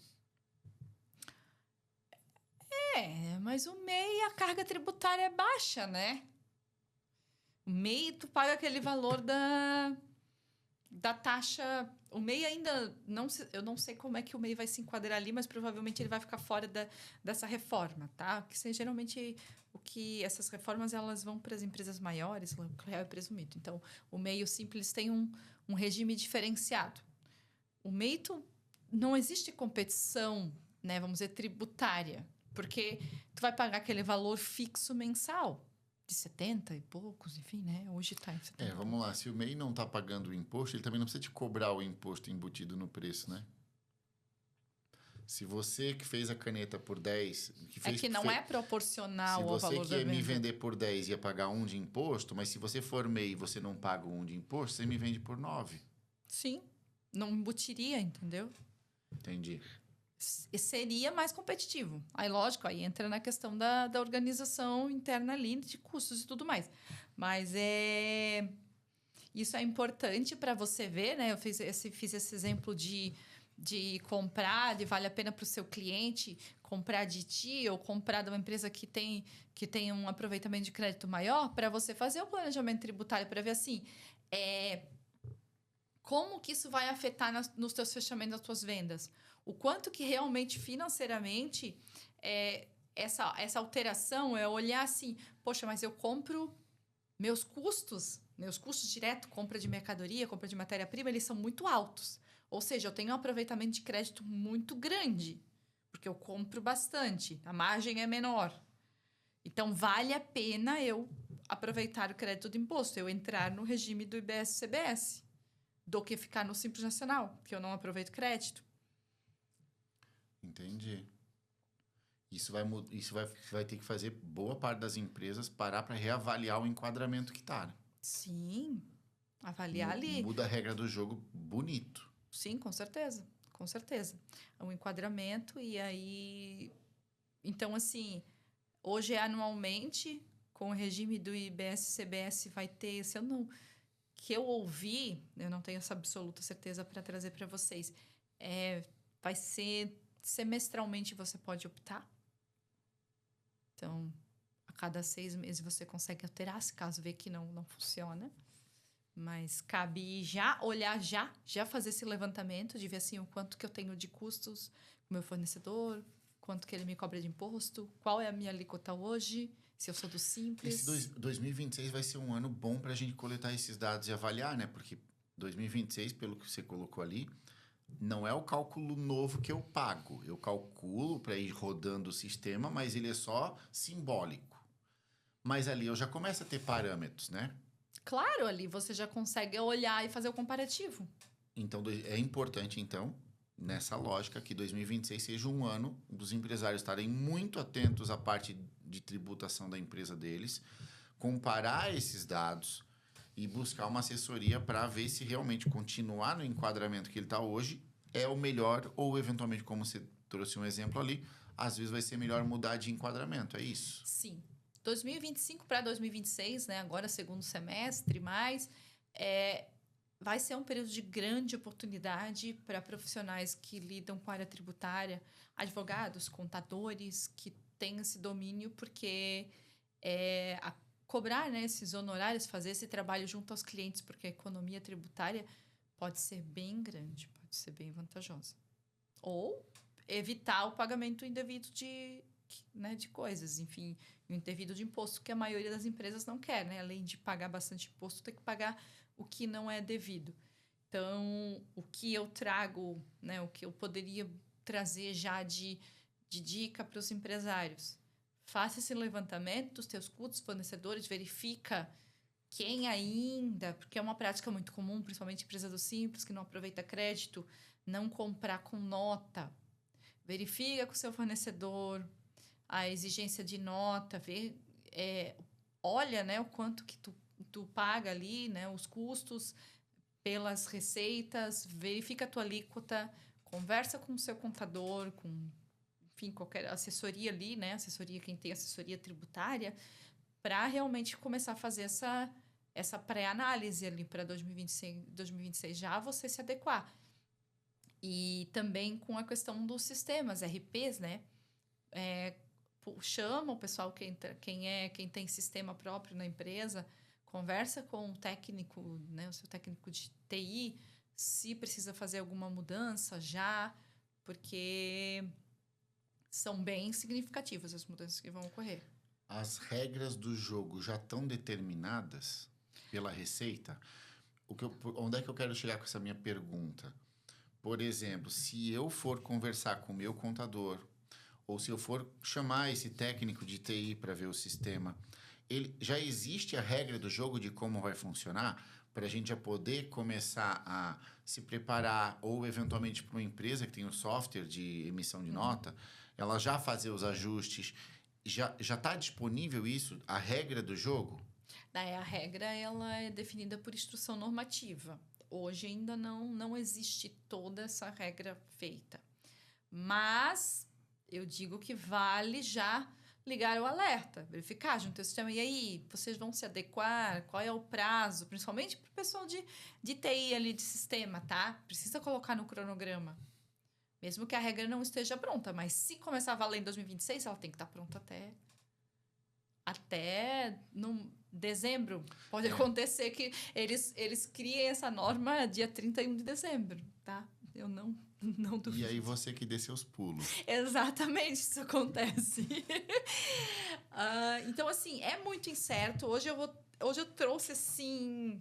Mas o MEI, a carga tributária é baixa, né? O MEI, tu paga aquele valor da taxa O MEI ainda eu não sei como é que o MEI vai se enquadrar ali, mas provavelmente ele vai ficar fora dessa reforma, tá? Que geralmente o que essas reformas elas vão para as empresas maiores, o real é presumido. Então, o MEI e o Simples têm um regime diferenciado. O MEI não existe competição, né, vamos dizer, tributária, porque tu vai pagar aquele valor fixo mensal de 70 e poucos, enfim, né? Hoje está em 70. Vamos lá. Se o MEI não está pagando o imposto, ele também não precisa te cobrar o imposto embutido no preço, né? Se você que fez a caneta por 10... que não é proporcional ao valor da venda. Se você que ia me vender por 10 ia pagar 1 de imposto, mas se você for MEI e você não paga 1 de imposto, você me vende por 9. Sim. Não embutiria, entendeu? Entendi. Seria mais competitivo. Aí, lógico, aí entra na questão da organização interna ali, de custos e tudo mais. Mas isso é importante para você ver, né? Eu fiz esse exemplo de comprar, de vale a pena para o seu cliente comprar de ti ou comprar de uma empresa que tem um aproveitamento de crédito maior, para você fazer o planejamento tributário, para ver assim, como que isso vai afetar nos teus fechamentos, nas tuas vendas. O quanto que realmente, financeiramente, essa alteração é olhar assim, poxa, mas eu compro meus custos direto, compra de mercadoria, compra de matéria-prima, eles são muito altos. Ou seja, eu tenho um aproveitamento de crédito muito grande, porque eu compro bastante, a margem é menor. Então, vale a pena eu aproveitar o crédito de imposto, eu entrar no regime do IBS-CBS, do que ficar no Simples Nacional, que eu não aproveito crédito. Entendi. Isso vai ter que fazer boa parte das empresas parar para reavaliar o enquadramento que está. Sim, avaliar ali. Muda a regra do jogo bonito. Sim, com certeza. Com certeza. É um enquadramento e aí... Então, assim, hoje anualmente, com o regime do IBS-CBS, vai ter... Se eu não... Que eu ouvi, eu não tenho essa absoluta certeza para trazer para vocês, vai ser semestralmente você pode optar. Então, a cada 6 meses você consegue alterar, se caso vê que não funciona. Mas cabe já olhar, já fazer esse levantamento de ver assim, o quanto que eu tenho de custos com o meu fornecedor, quanto que ele me cobra de imposto, qual é a minha alíquota hoje, se eu sou do Simples. Esse 2026 vai ser um ano bom para a gente coletar esses dados e avaliar, né? Porque 2026, pelo que você colocou ali, não é o cálculo novo que eu pago. Eu calculo para ir rodando o sistema, mas ele é só simbólico. Mas ali eu já começo a ter parâmetros, né? Claro, ali você já consegue olhar e fazer o comparativo. Então, é importante, então, nessa lógica, que 2026 seja um ano dos empresários estarem muito atentos à parte de tributação da empresa deles, comparar esses dados e buscar uma assessoria para ver se realmente continuar no enquadramento que ele está hoje é o melhor, ou eventualmente, como você trouxe um exemplo ali, às vezes vai ser melhor mudar de enquadramento, é isso? Sim. 2025 para 2026, né? Agora segundo semestre, vai ser um período de grande oportunidade para profissionais que lidam com a área tributária, advogados, contadores, que têm esse domínio, porque cobrar, né, esses honorários, fazer esse trabalho junto aos clientes, porque a economia tributária pode ser bem grande, pode ser bem vantajosa. Ou evitar o pagamento indevido de coisas, enfim, o indevido de imposto, que a maioria das empresas não quer, né? Além de pagar bastante imposto, tem que pagar o que não é devido. Então, o que eu trago, né, o que eu poderia trazer já de dica para os empresários? Faça esse levantamento dos teus custos, fornecedores, verifica quem ainda, porque é uma prática muito comum, principalmente empresa do Simples, que não aproveita crédito, não comprar com nota. Verifica com o seu fornecedor a exigência de nota, olha, né, o quanto que tu paga ali, né, os custos pelas receitas, verifica a tua alíquota, conversa com o seu contador, com, enfim, qualquer assessoria ali, né, quem tem assessoria tributária, para realmente começar a fazer essa pré-análise ali para 2026, já você se adequar. E também com a questão dos sistemas, RPs, né? Chama o pessoal, quem tem sistema próprio na empresa, conversa com o técnico, né, o seu técnico de TI, se precisa fazer alguma mudança já, porque são bem significativas as mudanças que vão ocorrer. As regras do jogo já estão determinadas pela Receita? Onde é que eu quero chegar com essa minha pergunta? Por exemplo, se eu for conversar com o meu contador, ou se eu for chamar esse técnico de TI para ver o sistema, já existe a regra do jogo de como vai funcionar para a gente já poder começar a se preparar, ou eventualmente para uma empresa que tem o software de emissão de nota, ela já fazer os ajustes. Já está disponível isso, a regra do jogo? A regra ela é definida por instrução normativa. Hoje ainda não existe toda essa regra feita. Mas eu digo que vale já ligar o alerta, verificar junto ao sistema. E aí, vocês vão se adequar? Qual é o prazo? Principalmente para o pessoal de TI ali, de sistema, tá? Precisa colocar no cronograma. Mesmo que a regra não esteja pronta. Mas se começar a valer em 2026, ela tem que estar pronta até no dezembro. Pode acontecer que eles criem essa norma dia 31 de dezembro, tá? Eu não duvido. E aí você que dê seus pulos. Exatamente, isso acontece. Então, assim, é muito incerto. Hoje eu trouxe, assim,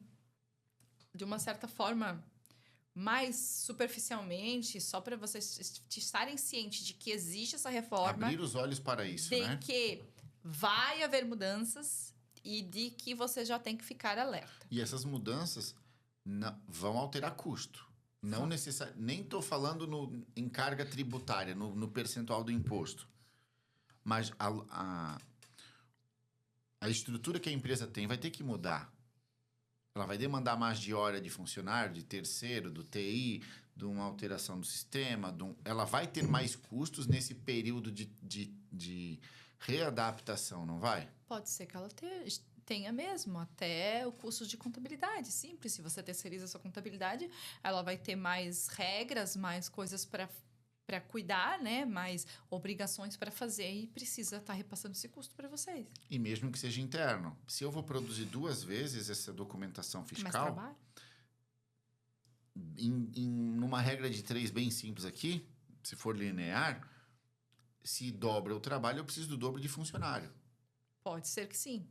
de uma certa forma, mais superficialmente, só para vocês estarem cientes de que existe essa reforma. Abrir os olhos para isso, né? De que vai haver mudanças e de que você já tem que ficar alerta. E essas mudanças vão alterar custo. Não necessariamente. Nem estou falando em carga tributária, no percentual do imposto. Mas a estrutura que a empresa tem vai ter que mudar. Ela vai demandar mais de hora de funcionário, de terceiro, do TI, de uma alteração do sistema. Ela vai ter mais custos nesse período de readaptação, não vai? Pode ser que ela tenha mesmo, até o custo de contabilidade, simples. Se você terceiriza a sua contabilidade, ela vai ter mais regras, mais coisas para cuidar, né? Mais obrigações para fazer e precisa estar repassando esse custo para vocês. E mesmo que seja interno. Se eu vou produzir 2 vezes essa documentação fiscal... Mais trabalho? Numa regra de 3 bem simples aqui, se for linear, se dobra o trabalho, eu preciso do dobro de funcionário. Pode ser que sim.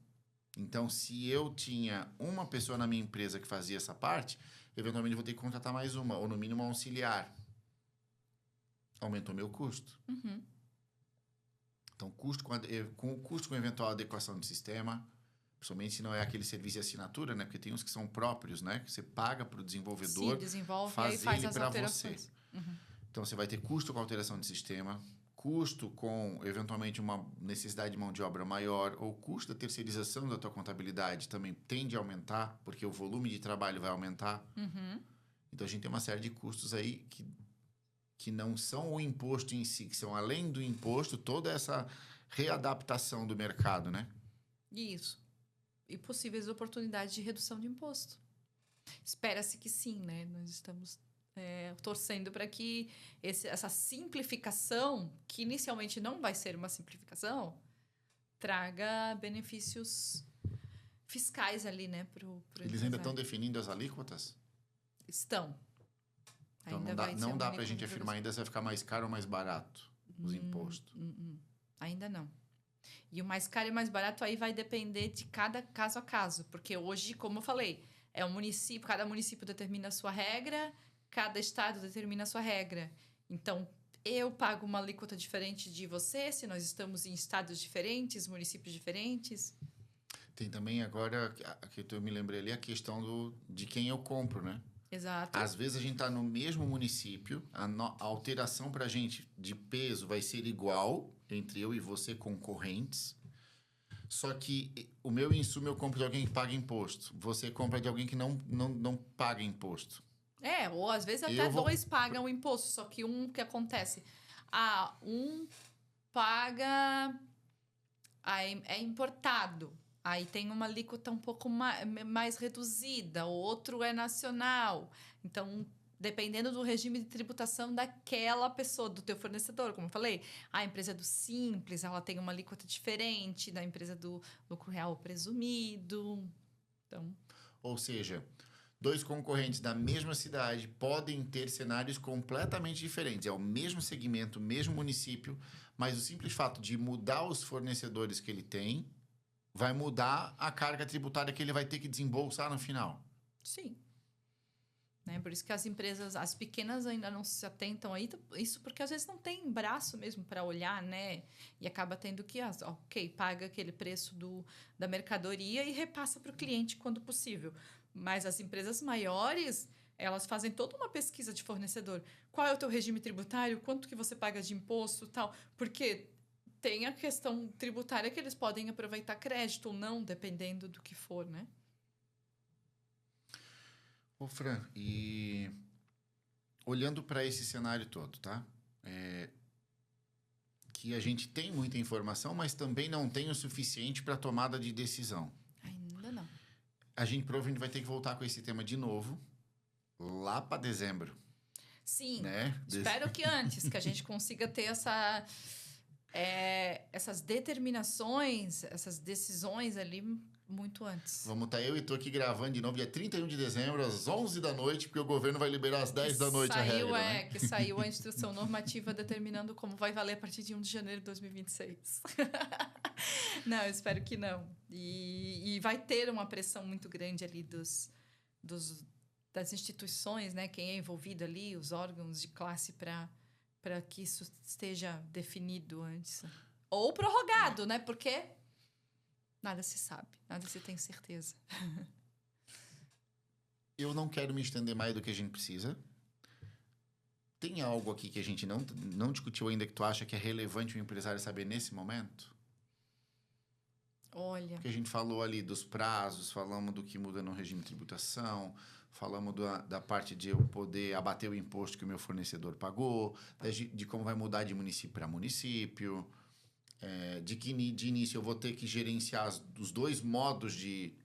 Então, se eu tinha uma pessoa na minha empresa que fazia essa parte, eventualmente vou ter que contratar mais uma, ou no mínimo um auxiliar. Aumentou meu custo. Uhum. Então, com o custo com eventual adequação do sistema, principalmente se não é aquele serviço de assinatura, né? Porque tem uns que são próprios, né? Que você paga para o desenvolvedor, sim, desenvolve fazer e faz ele as para alterações. você. Uhum. Então, você vai ter custo com alteração de sistema, custo com, eventualmente, uma necessidade de mão de obra maior, ou custo da terceirização da tua contabilidade também tende a aumentar, porque o volume de trabalho vai aumentar. Uhum. Então, a gente tem uma série de custos aí que não são o imposto em si, que são além do imposto, toda essa readaptação do mercado, né? Isso. E possíveis oportunidades de redução de imposto. Espera-se que sim, né? Nós estamos torcendo para que essa simplificação, que inicialmente não vai ser uma simplificação, traga benefícios fiscais ali, né? Eles ainda estão definindo as alíquotas? Estão. Então, não dá para a gente afirmar ainda se vai ficar mais caro ou mais barato os impostos. Ainda não. E o mais caro e mais barato aí vai depender de cada caso a caso. Porque hoje, como eu falei, é um município, cada município determina a sua regra, cada estado determina a sua regra. Então, eu pago uma alíquota diferente de você, se nós estamos em estados diferentes, municípios diferentes. Tem também agora, que eu me lembrei ali, a questão de quem eu compro, né? Exato. Às vezes a gente está no mesmo município, a alteração para a gente de peso vai ser igual entre eu e você concorrentes, só que o meu insumo eu compro de alguém que paga imposto, você compra de alguém que não paga imposto. Ou às vezes até dois pagam o imposto, só que o que acontece? Um paga, é importado. Aí tem uma alíquota um pouco mais reduzida, o outro é nacional. Então, dependendo do regime de tributação daquela pessoa, do teu fornecedor, como eu falei, a empresa do Simples, ela tem uma alíquota diferente da empresa do lucro real presumido. Então... Ou seja, Dois concorrentes da mesma cidade podem ter cenários completamente diferentes. É o mesmo segmento, o mesmo município, mas o simples fato de mudar os fornecedores que ele tem vai mudar a carga tributária que ele vai ter que desembolsar no final. Sim. Né? Por isso que as empresas, as pequenas ainda não se atentam a isso, porque às vezes não tem braço mesmo para olhar, né? E acaba tendo que, paga aquele preço da mercadoria e repassa para o cliente quando possível. Mas as empresas maiores, elas fazem toda uma pesquisa de fornecedor. Qual é o teu regime tributário? Quanto que você paga de imposto, tal? Porque tem a questão tributária que eles podem aproveitar crédito ou não, dependendo do que for, né? Ô, Fran, e olhando para esse cenário todo, tá? Que a gente tem muita informação, mas também não tem o suficiente para tomada de decisão. Ainda não. A gente provavelmente vai ter que voltar com esse tema de novo lá para dezembro. Sim, né? Espero que antes, que a gente consiga ter essas determinações, essas decisões ali muito antes. Vamos estar eu e tu aqui gravando de novo dia 31 de dezembro, às 11 da noite, porque o governo vai liberar às 10 da noite a regra. Né? Que saiu a instrução normativa determinando como vai valer a partir de 1 de janeiro de 2026. Não, eu espero que não. E vai ter uma pressão muito grande ali das instituições, né? Quem é envolvido ali, os órgãos de classe para que isso esteja definido antes. Ou prorrogado, né? Porque nada se sabe, nada se tem certeza. Eu não quero me estender mais do que a gente precisa. Tem algo aqui que a gente não discutiu ainda que tu acha que é relevante o empresário saber nesse momento? Olha... Porque a gente falou ali dos prazos, falamos do que muda no regime de tributação, falamos da parte de eu poder abater o imposto que o meu fornecedor pagou, de como vai mudar de município para município, de que de início eu vou ter que gerenciar os dois modos de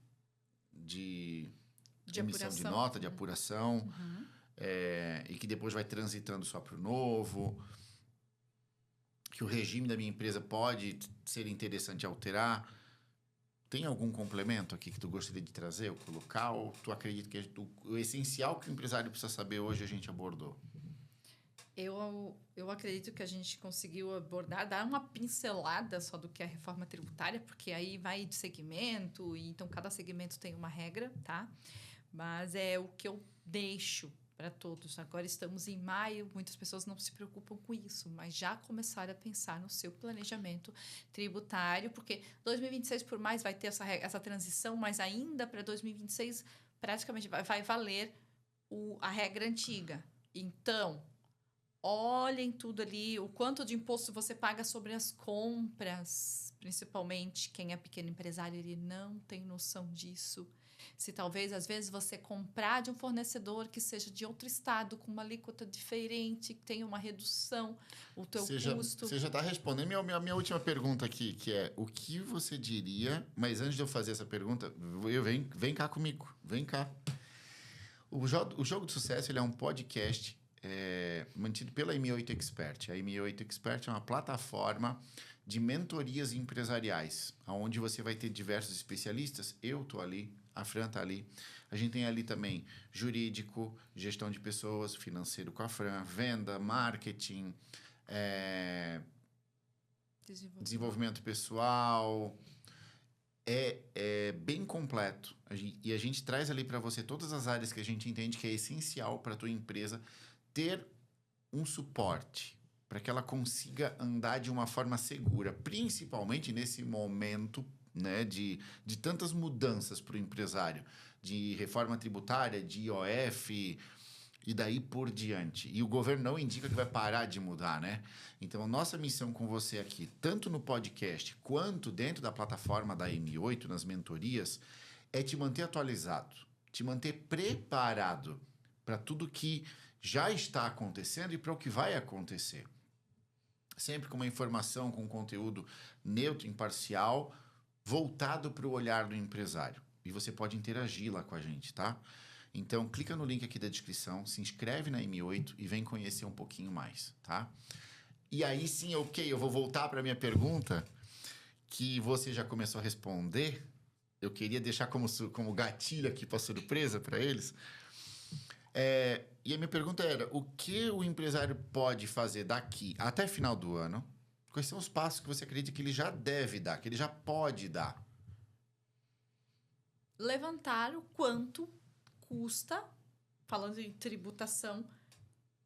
emissão de nota, de apuração, e que depois vai transitando só para o novo, que o regime da minha empresa pode ser interessante alterar. Tem algum complemento aqui que tu gostaria de trazer ou colocar? Ou tu acredita que o essencial que o empresário precisa saber hoje a gente abordou? Eu acredito que a gente conseguiu abordar, dar uma pincelada só do que é a reforma tributária, porque aí vai de segmento, e então cada segmento tem uma regra, tá? Mas é o que eu deixo para todos. Agora estamos em maio, muitas pessoas não se preocupam com isso, mas já começaram a pensar no seu planejamento tributário, porque 2026, por mais, vai ter essa transição, mas ainda para 2026 praticamente vai valer a regra antiga. Então, olhem tudo ali, o quanto de imposto você paga sobre as compras, principalmente quem é pequeno empresário, ele não tem noção disso. Se talvez, às vezes, você comprar de um fornecedor que seja de outro estado, com uma alíquota diferente, que tenha uma redução, o teu custo... Você já está respondendo a minha última pergunta aqui, que é, o que você diria... Mas antes de eu fazer essa pergunta, vem cá comigo, vem cá. O Jogo de Sucesso, ele é um podcast mantido pela M8 Expert. A M8 Expert é uma plataforma de mentorias empresariais, onde você vai ter diversos especialistas. Eu estou ali, a Fran está ali. A gente tem ali também jurídico, gestão de pessoas, financeiro com a Fran, venda, marketing, desenvolvimento pessoal. É bem completo. E a gente traz ali para você todas as áreas que a gente entende que é essencial para a tua empresa ter um suporte, para que ela consiga andar de uma forma segura, principalmente nesse momento, né, de tantas mudanças para o empresário, de reforma tributária, de IOF e daí por diante. E o governo não indica que vai parar de mudar, né? Então, a nossa missão com você aqui, tanto no podcast quanto dentro da plataforma da M8, nas mentorias, é te manter atualizado, te manter preparado para tudo que já está acontecendo e para o que vai acontecer. Sempre com uma informação, com conteúdo neutro, imparcial, voltado para o olhar do empresário. E você pode interagir lá com a gente, tá? Então, clica no link aqui da descrição, se inscreve na M8 e vem conhecer um pouquinho mais, tá? E aí sim, eu vou voltar para a minha pergunta, que você já começou a responder, eu queria deixar como gatilho aqui para surpresa para eles. E a minha pergunta era, o que o empresário pode fazer daqui até final do ano? Quais são os passos que você acredita que ele já deve dar, que ele já pode dar? Levantar o quanto custa, falando em tributação,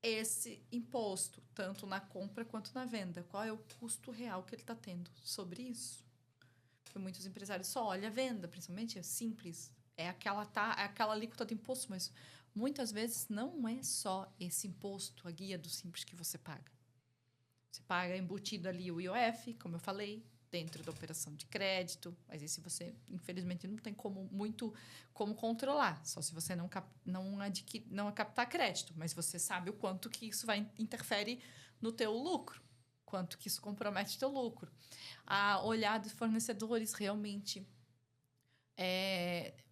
esse imposto, tanto na compra quanto na venda. Qual é o custo real que ele está tendo sobre isso? Porque muitos empresários só olham a venda, principalmente, é simples. É aquela alíquota de imposto, mas muitas vezes não é só esse imposto, a guia do Simples que você paga. Você paga embutido ali o IOF, como eu falei, dentro da operação de crédito, mas esse você, infelizmente, não tem como controlar, só se você não captar crédito, mas você sabe o quanto que isso interfere no teu lucro, quanto que isso compromete o teu lucro. A olhar dos fornecedores realmente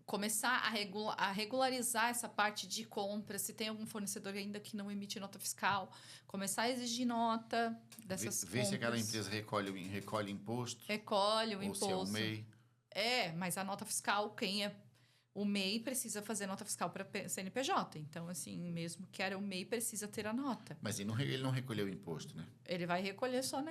começar a regularizar essa parte de compra, se tem algum fornecedor ainda que não emite nota fiscal, começar a exigir nota dessas compras. Vê se aquela empresa recolhe imposto. Recolhe o ou imposto. Se é o MEI. Mas a nota fiscal, o MEI precisa fazer nota fiscal para CNPJ. Então, assim, mesmo que era o MEI, precisa ter a nota. Mas ele não recolheu o imposto, né? Ele vai recolher só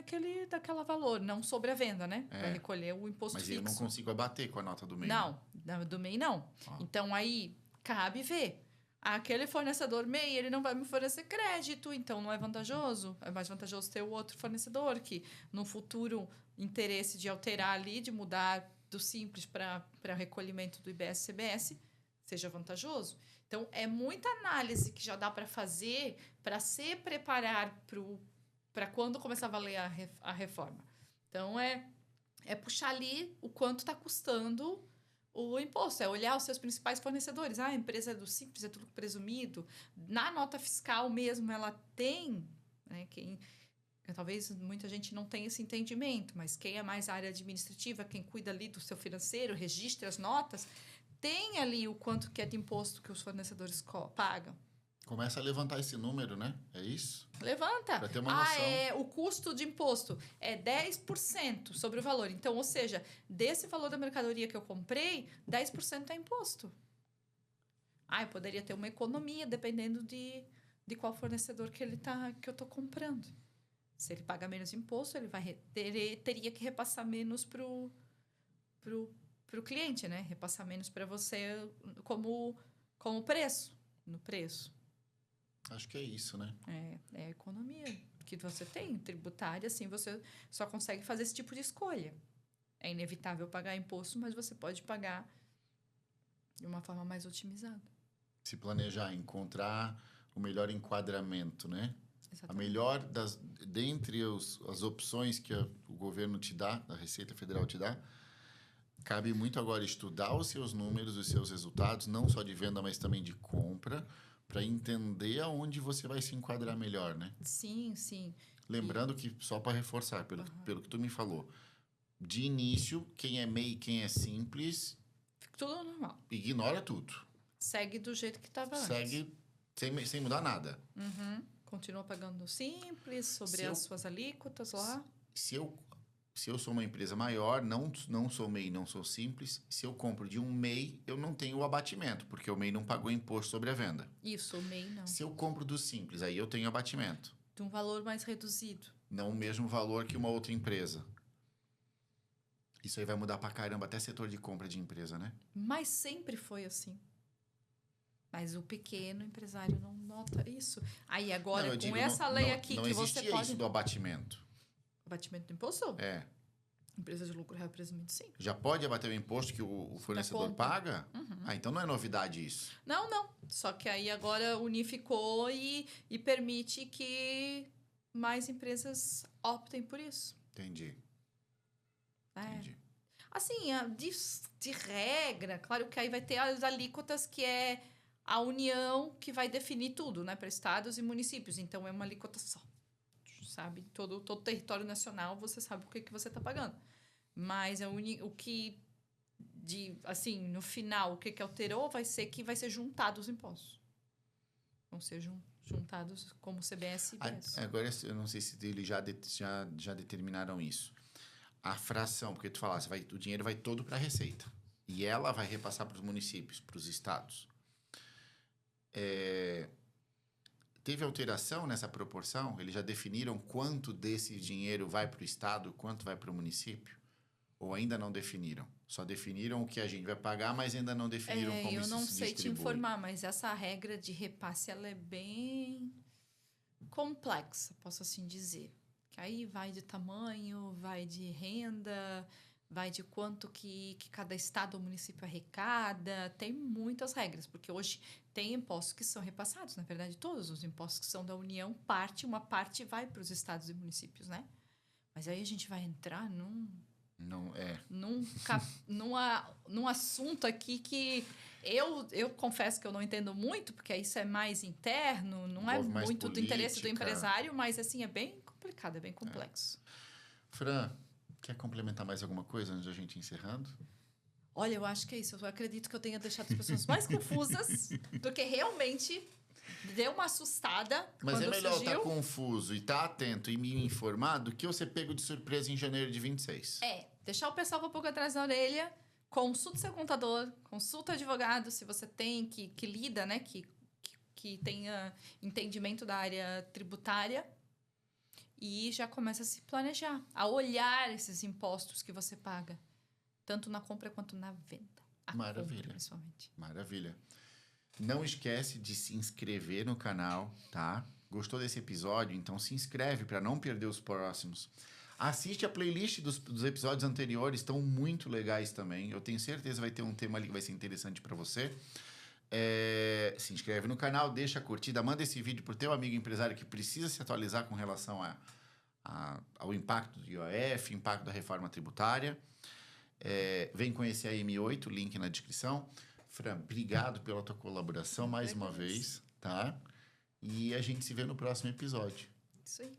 daquela valor, não sobre a venda, né? Vai recolher o imposto mas fixo. Mas eu não consigo abater com a nota do MEI. Não, do MEI não. Então, aí, cabe ver. Aquele fornecedor MEI, ele não vai me oferecer crédito, então não é vantajoso. É mais vantajoso ter o outro fornecedor que, no futuro, interesse de alterar ali, de mudar do Simples para recolhimento do IBS-CBS, seja vantajoso. Então, é muita análise que já dá para fazer para se preparar para quando começar a valer a reforma. Então, é puxar ali o quanto está custando o imposto, é olhar os seus principais fornecedores. A empresa é do Simples, é tudo presumido. Na nota fiscal mesmo, ela tem, né, talvez muita gente não tenha esse entendimento, mas quem é mais área administrativa, quem cuida ali do seu financeiro, registra as notas, tem ali o quanto que é de imposto que os fornecedores pagam. Começa a levantar esse número, né? É isso? Levanta. Para ter uma noção. O custo de imposto é 10% sobre o valor. Então, ou seja, desse valor da mercadoria que eu comprei, 10% é imposto. Eu poderia ter uma economia dependendo de qual fornecedor que eu estou comprando. Se ele paga menos imposto, ele teria que repassar menos pro cliente, né? Repassar menos para você como preço, no preço. Acho que é isso, né? É a economia que você tem, tributária, assim, você só consegue fazer esse tipo de escolha. É inevitável pagar imposto, mas você pode pagar de uma forma mais otimizada. Se planejar, encontrar o melhor enquadramento, né? Exatamente. A melhor dentre as opções que o governo te dá, a Receita Federal te dá, cabe muito agora estudar os seus números, os seus resultados, não só de venda, mas também de compra, para entender aonde você vai se enquadrar melhor, né? Sim, sim. Lembrando que, só para reforçar, pelo que tu me falou, de início, quem é MEI e quem é Simples... Tudo normal. Ignora tudo. Segue do jeito que estava antes. Segue sem mudar nada. Uhum. Continua pagando Simples, sobre as suas alíquotas lá. Se eu sou uma empresa maior, não sou MEI, não sou Simples, se eu compro de um MEI, eu não tenho o abatimento, porque o MEI não pagou imposto sobre a venda. Isso, o MEI não. Se eu compro do Simples, aí eu tenho abatimento. De um valor mais reduzido. Não o mesmo valor que uma outra empresa. Isso aí vai mudar pra caramba, até setor de compra de empresa, né? Mas sempre foi assim. Mas o pequeno empresário não nota isso. Aí agora, com essa lei aqui que você pode... Não existia isso do abatimento. Abatimento do imposto? É. Empresa de lucro real, presumido, sim. Já pode abater o imposto que o fornecedor paga? Uhum. Então não é novidade isso. Não. Só que aí agora unificou e permite que mais empresas optem por isso. Entendi. Entendi. Assim, de regra, claro que aí vai ter as alíquotas que é a União que vai definir tudo, né? Para estados e municípios. Então, é uma alíquota só. Sabe? Todo território nacional, você sabe o que você está pagando. Mas o que, assim, no final, o que alterou vai ser que vai ser juntado os impostos. Vão ser juntados como CBS e IBS. Agora, eu não sei se eles já determinaram isso. A fração, porque tu falasse, o dinheiro vai todo para a Receita. E ela vai repassar para os municípios, para os estados. Teve alteração nessa proporção? Eles já definiram quanto desse dinheiro vai para o estado, quanto vai para o município? Ou ainda não definiram? Só definiram o que a gente vai pagar, mas ainda não definiram como isso se distribui. Eu não sei te informar, mas essa regra de repasse ela é bem complexa, posso assim dizer. Que aí vai de tamanho, vai de renda, vai de quanto que cada estado ou município arrecada. Tem muitas regras, porque hoje tem impostos que são repassados. Na verdade, todos os impostos que são da União, uma parte vai para os estados e municípios, né? Mas aí a gente vai entrar num assunto aqui que eu confesso que eu não entendo muito, porque isso é mais interno, não é muito política. Do interesse do empresário, mas assim, é bem complicado, é bem complexo. Fran, quer complementar mais alguma coisa antes da gente ir encerrando? Olha, eu acho que é isso. Eu acredito que eu tenha deixado as pessoas mais confusas do que realmente deu uma assustada. Mas é melhor estar confuso e estar atento e me informar do que eu ser pego de surpresa em janeiro de 26. Deixar o pessoal um pouco atrás da orelha, consulta seu contador, consulta advogado, se você tem que lida, né, que tenha entendimento da área tributária, e já começa a se planejar, a olhar esses impostos que você paga, tanto na compra quanto na venda. Maravilha. Compra, principalmente. Maravilha. Não esquece de se inscrever no canal, tá? Gostou desse episódio? Então se inscreve para não perder os próximos. Assiste a playlist dos episódios anteriores, estão muito legais também. Eu tenho certeza que vai ter um tema ali que vai ser interessante para você. Se inscreve no canal, deixa a curtida, manda esse vídeo pro teu amigo empresário que precisa se atualizar com relação ao impacto do IOF, impacto da reforma tributária. Vem conhecer a M8, link na descrição. Fran, obrigado pela tua colaboração mais uma vez, tá? E a gente se vê no próximo episódio. Isso aí.